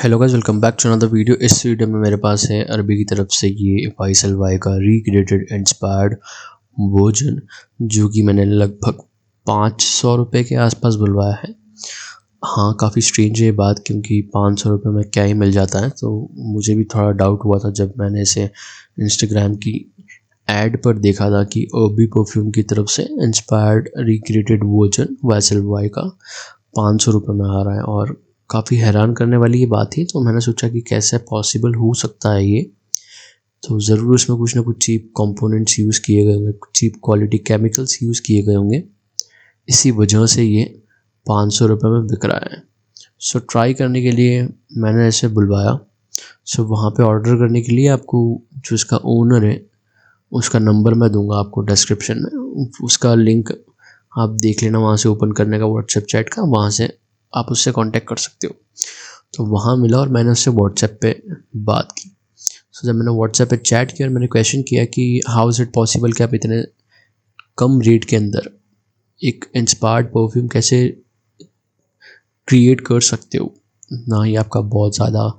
Hello guys, welcome back to another video. इस video में मेरे पास है अरबी की तरफ से ये वाइसल वाई का रिक्रिएटेड इंस्पायर्ड वर्जन, जो कि मैंने लगभग 500 रुपये के आसपास बुलवाया है। हाँ, काफ़ी स्ट्रेंज है ये बात, क्योंकि 500 रुपये में क्या ही मिल जाता है। तो मुझे भी थोड़ा डाउट हुआ था जब मैंने इसे इंस्टाग्राम की एड पर देखा था कि अरबी परफ्यूम की तरफ से इंस्पायर्ड रिक्रिएटेड वर्जन वाइसल वाई का 500 रुपये में आ रहा है। और काफ़ी हैरान करने वाली ये बात थी, तो मैंने सोचा कि कैसे पॉसिबल हो सकता है ये। तो ज़रूर इसमें कुछ ना कुछ चीप कंपोनेंट्स यूज़ किए गए होंगे, कुछ चीप क्वालिटी केमिकल्स यूज़ किए गए होंगे, इसी वजह से ये 500 रुपये में बिक रहा है। सो ट्राई करने के लिए मैंने ऐसे बुलवाया। सो वहाँ पे ऑर्डर करने के लिए आपको जो इसका ओनर है उसका नंबर मैं दूंगा आपको डिस्क्रिप्शन में, उसका लिंक आप देख लेना वहाँ से ओपन करने का व्हाट्सएप चैट का, वहाँ से आप उससे कांटेक्ट कर सकते हो। तो वहाँ मिला और मैंने उससे व्हाट्सएप पे बात की। सो जब मैंने व्हाट्सएप पे चैट किया और मैंने क्वेश्चन किया कि हाउ इज़ इट पॉसिबल कि आप इतने कम रेट के अंदर एक इंस्पायर्ड परफ्यूम कैसे क्रिएट कर सकते हो, ना ही आपका बहुत ज़्यादा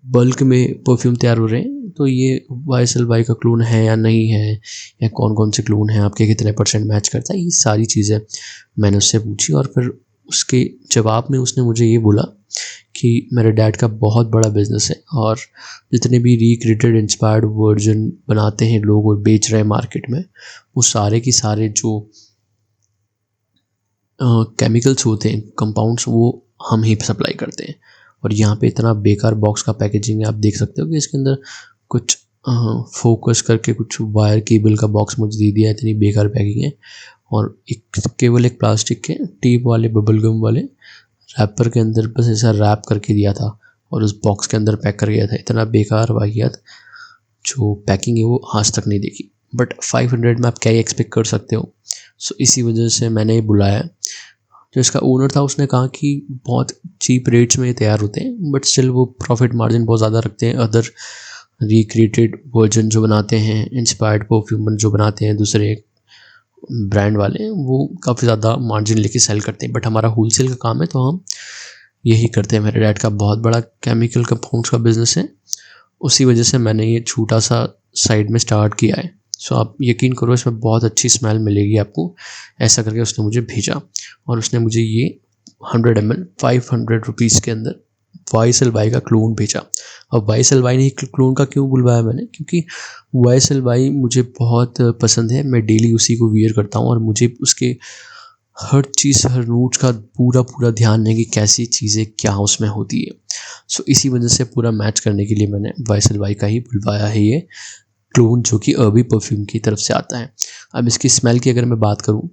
बल्क में परफ्यूम तैयार हो रहे हैं, तो ये वाइसल वाई का क्लोन है या नहीं है, या कौन कौन से क्लोन हैं, आपके कितने परसेंट मैच करता है, ये सारी चीज़ें मैंने उससे पूछी। और फिर उसके जवाब में उसने मुझे ये बोला कि मेरे डैड का बहुत बड़ा बिजनेस है और जितने भी रिक्रिएटेड इंस्पायर्ड वर्जन बनाते हैं लोग और बेच रहे हैं मार्केट में, वो सारे की सारे जो केमिकल्स होते हैं, कंपाउंड्स, वो हम ही सप्लाई करते हैं। और यहाँ पे इतना बेकार बॉक्स का पैकेजिंग है, आप देख सकते हो कि इसके अंदर कुछ फोकस करके कुछ वायर केबल का बॉक्स मुझे दे दिया है, इतनी बेकार पैकिंग है। और एक केवल एक प्लास्टिक के टेप वाले बबल गम वाले रैपर के अंदर बस ऐसा रैप करके दिया था और उस बॉक्स के अंदर पैक कर गया था। इतना बेकार वाहियात जो पैकिंग है वो आज तक नहीं देखी। बट 500 में आप क्या ही एक्सपेक्ट कर सकते हो। सो इसी वजह से मैंने ये बुलाया। जो इसका ओनर था उसने कहा कि बहुत चीप रेट्स में ये तैयार होते हैं, बट स्टिल वो प्रॉफिट मार्जिन बहुत ज़्यादा रखते हैं। अदर रिक्रिएटेड वर्जन जो बनाते हैं, इंस्पायर्ड परफ्यूम जो बनाते हैं दूसरे ब्रांड वाले, वो काफ़ी ज़्यादा मार्जिन लेके सेल करते हैं। बट हमारा होलसेल का काम है, तो हम यही करते हैं। मेरे डैड का बहुत बड़ा केमिकल कंपाउंड्स का बिजनेस है, उसी वजह से मैंने ये छोटा सा साइड में स्टार्ट किया है। सो आप यकीन करो, इसमें बहुत अच्छी स्मेल मिलेगी आपको। ऐसा करके उसने मुझे भेजा और उसने मुझे ये 100 ml 500 रुपीज़ के अंदर वाइसल वाई का क्लोन भेजा। अब वाइसल वाई नहीं, क्लोन का क्यों बुलवाया मैंने, क्योंकि वाइसल वाई मुझे बहुत पसंद है। मैं डेली उसी को वियर करता हूँ और मुझे उसके हर चीज़, हर नोट्स का पूरा पूरा ध्यान है कि कैसी चीज़ें क्या उसमें होती है। सो इसी वजह से पूरा मैच करने के लिए मैंने वाइसल वाई का ही बुलवाया है ये क्लोन, जो कि अरबी परफ्यूम की तरफ से आता है। अब इसकी स्मेल की अगर मैं बात करूं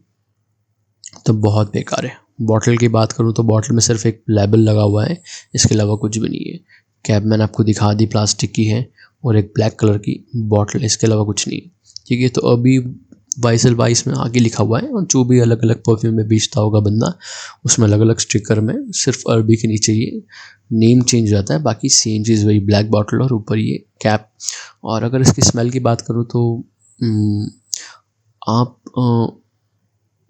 तो बहुत बेकार है। बॉटल की बात करूं तो बॉटल में सिर्फ एक लेबल लगा हुआ है, इसके अलावा कुछ भी नहीं है। कैप मैंने आपको दिखा दी, प्लास्टिक की है और एक ब्लैक कलर की बॉटल, इसके अलावा कुछ नहीं। ठीक है, तो अभी वाइसल वाइस में आगे लिखा हुआ है, और जो भी अलग अलग परफ्यूम में बेचता होगा बंदा, उसमें अलग अलग स्टिकर में सिर्फ अरबी के नीचे ये नेम चेंज हो जाता है, बाकी सेम चीज़ वही ब्लैक बॉटल और ऊपर ये कैप। और अगर इसकी स्मेल की बात करूँ तो आप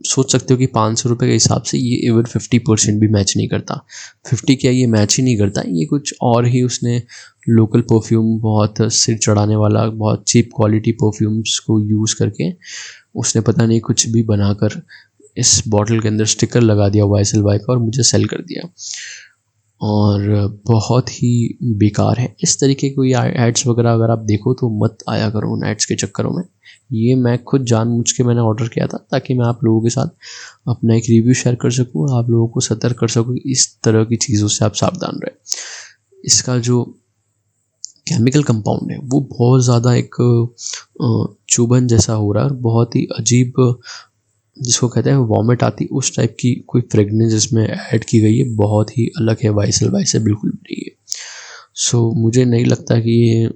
सोच सकते हो कि 500 रुपये के हिसाब से ये इवन 50% भी मैच नहीं करता। 50 क्या, ये मैच ही नहीं करता। ये कुछ और ही उसने लोकल परफ्यूम, बहुत सिर चढ़ाने वाला, बहुत चीप क्वालिटी परफ्यूम्स को यूज़ करके उसने पता नहीं कुछ भी बनाकर इस बॉटल के अंदर स्टिकर लगा दिया वाइसल वाई का और मुझे सेल कर दिया। और बहुत ही बेकार है। इस तरीके कोई एड्स वगैरह अगर आप देखो तो मत आया करो उन एड्स के चक्करों में। ये मैं खुद जानबूझ के मैंने ऑर्डर किया था, ताकि मैं आप लोगों के साथ अपना एक रिव्यू शेयर कर सकूँ, आप लोगों को सतर्क कर सकूँ कि इस तरह की चीज़ों से आप सावधान रहें। इसका जो केमिकल कंपाउंड है वो बहुत ज़्यादा एक चुभन जैसा हो रहा है, और बहुत ही अजीब, जिसको कहते हैं वॉमिट आती, उस टाइप की कोई फ्रेगनेंस इसमें ऐड की गई है, बहुत ही अलग है वाइसल वाई से, बिल्कुल भी नहीं है। सो मुझे नहीं लगता कि ये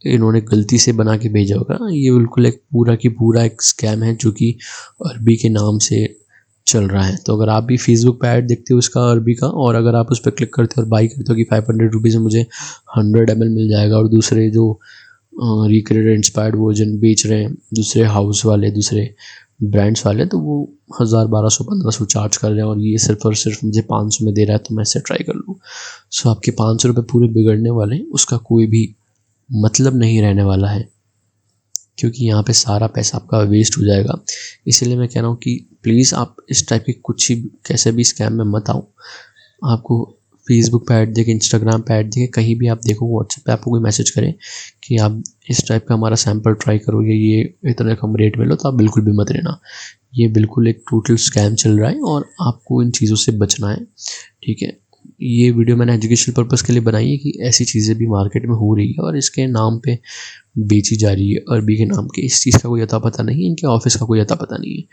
इन्होंने गलती से बना के भेजा होगा। ये बिल्कुल एक पूरा की पूरा एक स्कैम है, जो कि अरबी के नाम से चल रहा है। तो अगर आप भी फेसबुक पे ऐड देखते हो इसका अरबी का, और अगर आप उस पर क्लिक करते हो और बाई करते हो कि 500 रुपीज़ में मुझे 100 ml मिल जाएगा, और दूसरे जो रिक्रिएटेड इंस्पायर्ड वर्जन बेच रहे हैं दूसरे हाउस वाले, दूसरे ब्रांड्स वाले, तो वो 1000, 1200, 1500 चार्ज कर रहे हैं और ये सिर्फ और सिर्फ मुझे 500 में दे रहा है, तो मैं इसे ट्राई कर लूँ। सो आपके 500 रुपये पूरे बिगड़ने वाले हैं, उसका कोई भी मतलब नहीं रहने वाला है, क्योंकि यहाँ पे सारा पैसा आपका वेस्ट हो जाएगा। इसीलिए मैं कह रहा हूँ कि प्लीज़ आप इस टाइप के कुछ ही कैसे भी स्कैम में मत आओ। आपको फेसबुक पे ऐड देखे, इंस्टाग्राम पे ऐड देखे, कहीं भी आप देखो, व्हाट्सएप पे आपको कोई मैसेज करे कि आप इस टाइप का हमारा सैंपल ट्राई करो, ये इतना कम रेट में लो, तो आप बिल्कुल भी मत लेना। ये बिल्कुल एक टोटल स्कैम चल रहा है और आपको इन चीज़ों से बचना है, ठीक है। ये वीडियो मैंने एजुकेशनल पर्पज़ के लिए बनाई है कि ऐसी चीज़ें भी मार्केट में हो रही है और इसके नाम पे बेची जा रही है, अरबी के नाम के। इस चीज़ का कोई अता पता नहीं है, इनके ऑफिस का कोई अता पता नहीं है,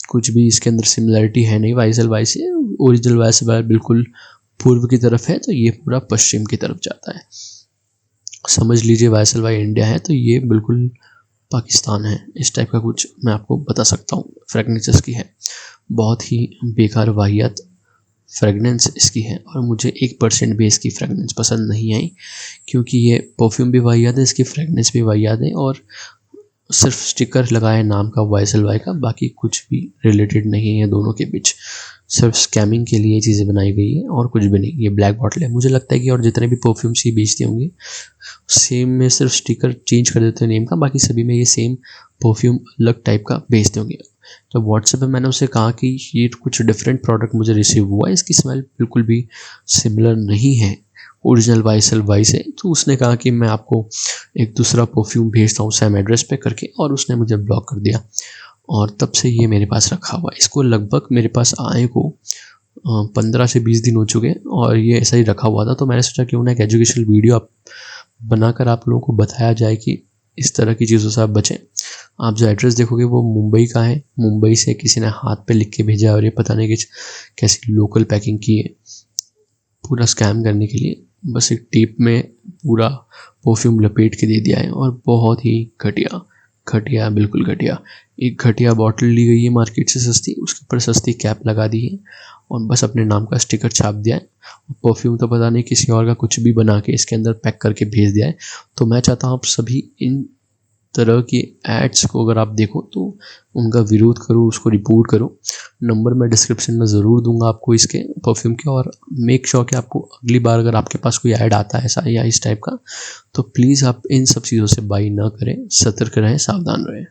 कुछ भी इसके अंदर सिमिलरिटी है नहीं। वाईएसएल वाई से ओरिजिनल वाईएसएल वाई बिल्कुल पूर्व की तरफ है, तो ये पूरा पश्चिम की तरफ जाता है। समझ लीजिए वाईएसएल वाई इंडिया है, तो ये बिल्कुल पाकिस्तान है। इस टाइप का कुछ मैं आपको बता सकता हूँ। फ्रेगनेंसेस की है, बहुत ही बेकार वाहियात फ्रेगनेंस इसकी है और मुझे 1% भी इसकी फ्रेगनेंस पसंद नहीं आई, क्योंकि ये परफ्यूम भी वाहियात है, इसकी फ्रेगनेंस भी वाहियात है और सिर्फ स्टिकर लगाया नाम का वाईएसएल वाई का, बाकी कुछ भी रिलेटेड नहीं है दोनों के बीच। सिर्फ स्कैमिंग के लिए चीज़ें बनाई गई है और कुछ भी नहीं। ये ब्लैक बॉटल है, मुझे लगता है कि और जितने भी परफ्यूम्स ये बेचते होंगे सेम में सिर्फ स्टिकर चेंज कर देते हैं नेम का, बाकी सभी में ये सेम परफ्यूम अलग टाइप का बेचते होंगे। तो व्हाट्सएप पे मैंने उससे कहा कि ये कुछ डिफरेंट प्रोडक्ट मुझे रिसीव हुआ है, इसकी स्मेल बिल्कुल भी सिमिलर नहीं है ओरिजिनल वाईएसएल वाई से। तो उसने कहा कि मैं आपको एक दूसरा परफ्यूम भेजता हूँ सेम एड्रेस पे करके, और उसने मुझे ब्लॉक कर दिया और तब से ये मेरे पास रखा हुआ है। इसको लगभग मेरे पास आए को 15 से 20 दिन हो चुके हैं और ये ऐसा ही रखा हुआ था। तो मैंने सोचा क्यों ना एक एजुकेशनल वीडियो बनाकर आप लोगों को बताया जाए कि इस तरह की चीज़ों से आप बचें। आप जो एड्रेस देखोगे वो मुंबई का है, मुंबई से किसी ने हाथ पे लिख के भेजा है और ये पता नहीं कि कैसी लोकल पैकिंग की है पूरा स्कैम करने के लिए। बस एक टेप में पूरा परफ्यूम लपेट के दे दिया है और बहुत ही घटिया, घटिया, बिल्कुल घटिया। एक घटिया बॉटल ली गई है मार्केट से सस्ती, उसके ऊपर सस्ती कैप लगा दी है और बस अपने नाम का स्टिकर छाप दिया है। परफ्यूम तो पता नहीं किसी और का कुछ भी बना के इसके अंदर पैक करके भेज दिया है। तो मैं चाहता हूँ आप सभी इन तरह की एड्स को अगर आप देखो तो उनका विरोध करो, उसको रिपोर्ट करो। नंबर मैं डिस्क्रिप्शन में ज़रूर दूंगा आपको इसके परफ्यूम के, और मेक श्योर कि आपको अगली बार अगर आपके पास कोई ऐड आता है ऐसा या इस टाइप का, तो प्लीज़ आप इन सब चीज़ों से बाई ना करें, सतर्क रहें, सावधान रहें।